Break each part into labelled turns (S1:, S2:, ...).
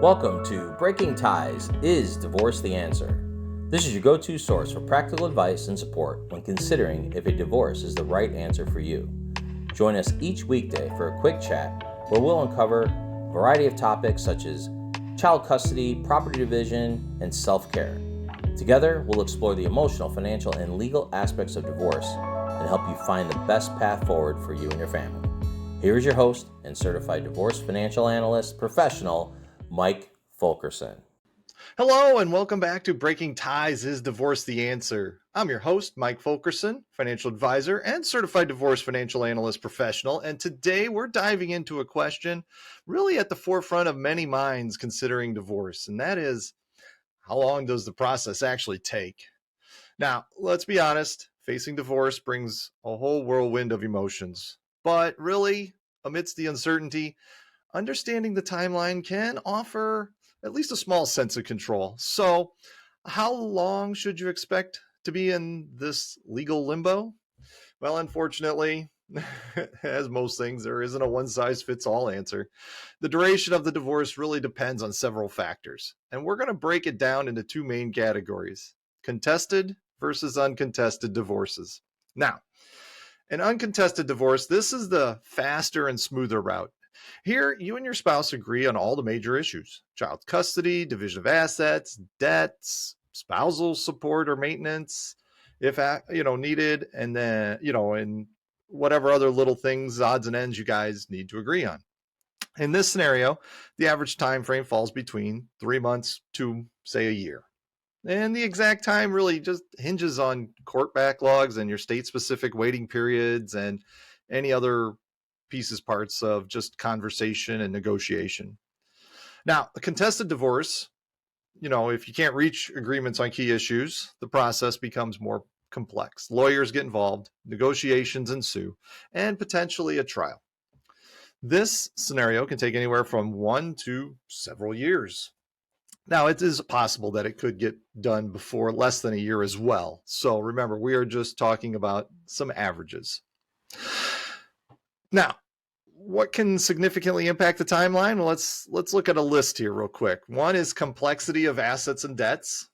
S1: Welcome to Breaking Ties, Is Divorce the Answer? This is your go-to source for practical advice and support when considering if a divorce is the right answer for you. Join us each weekday for a quick chat where we'll uncover a variety of topics such as child custody, property division, and self-care. Together, we'll explore the emotional, financial, and legal aspects of divorce and help you find the best path forward for you and your family. Here is your host and Certified Divorce Financial Analyst Professional, Mike Fulkerson.
S2: Hello and welcome back to Breaking Ties, Is Divorce the Answer? I'm your host, Mike Fulkerson, financial advisor and certified divorce financial analyst professional. And today we're diving into a question really at the forefront of many minds considering divorce. And that is, how long does the process actually take? Now, let's be honest, facing divorce brings a whole whirlwind of emotions. But really, amidst the uncertainty, understanding the timeline can offer at least a small sense of control. So, how long should you expect to be in this legal limbo? Well, unfortunately, as most things, there isn't a one-size-fits-all answer. The duration of the divorce really depends on several factors, and we're going to break it down into two main categories: contested versus uncontested divorces. Now, an uncontested divorce, this is the faster and smoother route. Here, you and your spouse agree on all the major issues: child custody, division of assets, debts, spousal support or maintenance, if needed, and then, and whatever other little things, odds and ends you guys need to agree on. In this scenario, the average time frame falls between 3 months to, say, a year. And the exact time really just hinges on court backlogs and your state-specific waiting periods and any other parts of just conversation and negotiation. Now, a contested divorce, if you can't reach agreements on key issues, the process becomes more complex. Lawyers get involved, negotiations ensue, and potentially a trial. This scenario can take anywhere from 1 to several years. Now, it is possible that it could get done before less than a year as well. So remember, we are just talking about some averages. Now, what can significantly impact the timeline? Well, let's look at a list here real quick. One is complexity of assets and debts.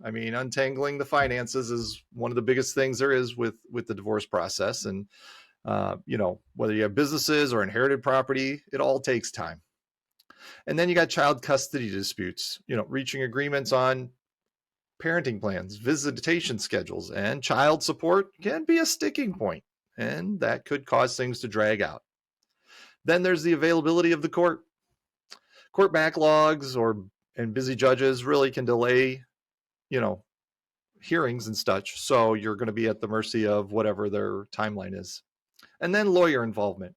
S2: I mean, untangling the finances is one of the biggest things there is with the divorce process. And, whether you have businesses or inherited property, it all takes time. And then you got child custody disputes, reaching agreements on parenting plans, visitation schedules, and child support can be a sticking point, and that could cause things to drag out. Then there's the availability of the court. Court backlogs and busy judges really can delay, hearings and such. So you're going to be at the mercy of whatever their timeline is. And then lawyer involvement.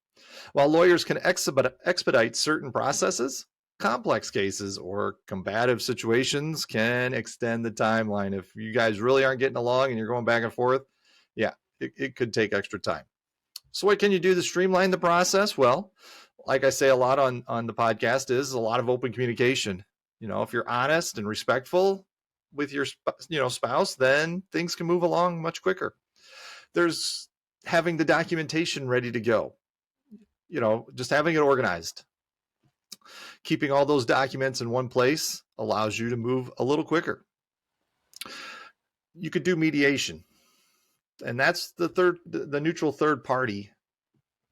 S2: While lawyers can expedite certain processes, complex cases or combative situations can extend the timeline. If you guys really aren't getting along and you're going back and forth, it could take extra time. So what can you do to streamline the process? Well, like I say a lot on the podcast, is a lot of open communication. If you're honest and respectful with your spouse, then things can move along much quicker. There's having the documentation ready to go. Just having it organized. Keeping all those documents in one place allows you to move a little quicker. You could do mediation. And that's the neutral third party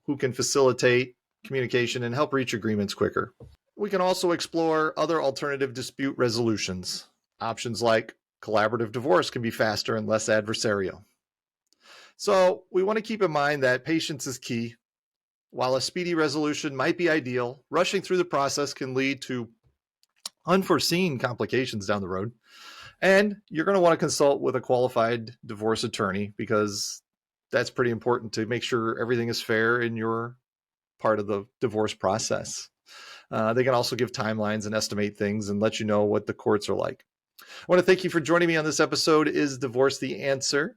S2: who can facilitate communication and help reach agreements quicker. We can also explore other alternative dispute resolutions. Options like collaborative divorce can be faster and less adversarial. So we want to keep in mind that patience is key. While a speedy resolution might be ideal, rushing through the process can lead to unforeseen complications down the road. And you're going to want to consult with a qualified divorce attorney, because that's pretty important to make sure everything is fair in your part of the divorce process. They can also give timelines and estimate things and let you know what the courts are like. I want to thank you for joining me on this episode, Is Divorce the Answer?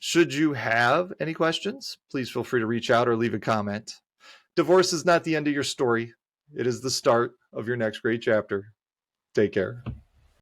S2: Should you have any questions, please feel free to reach out or leave a comment. Divorce is not the end of your story. It is the start of your next great chapter. Take care.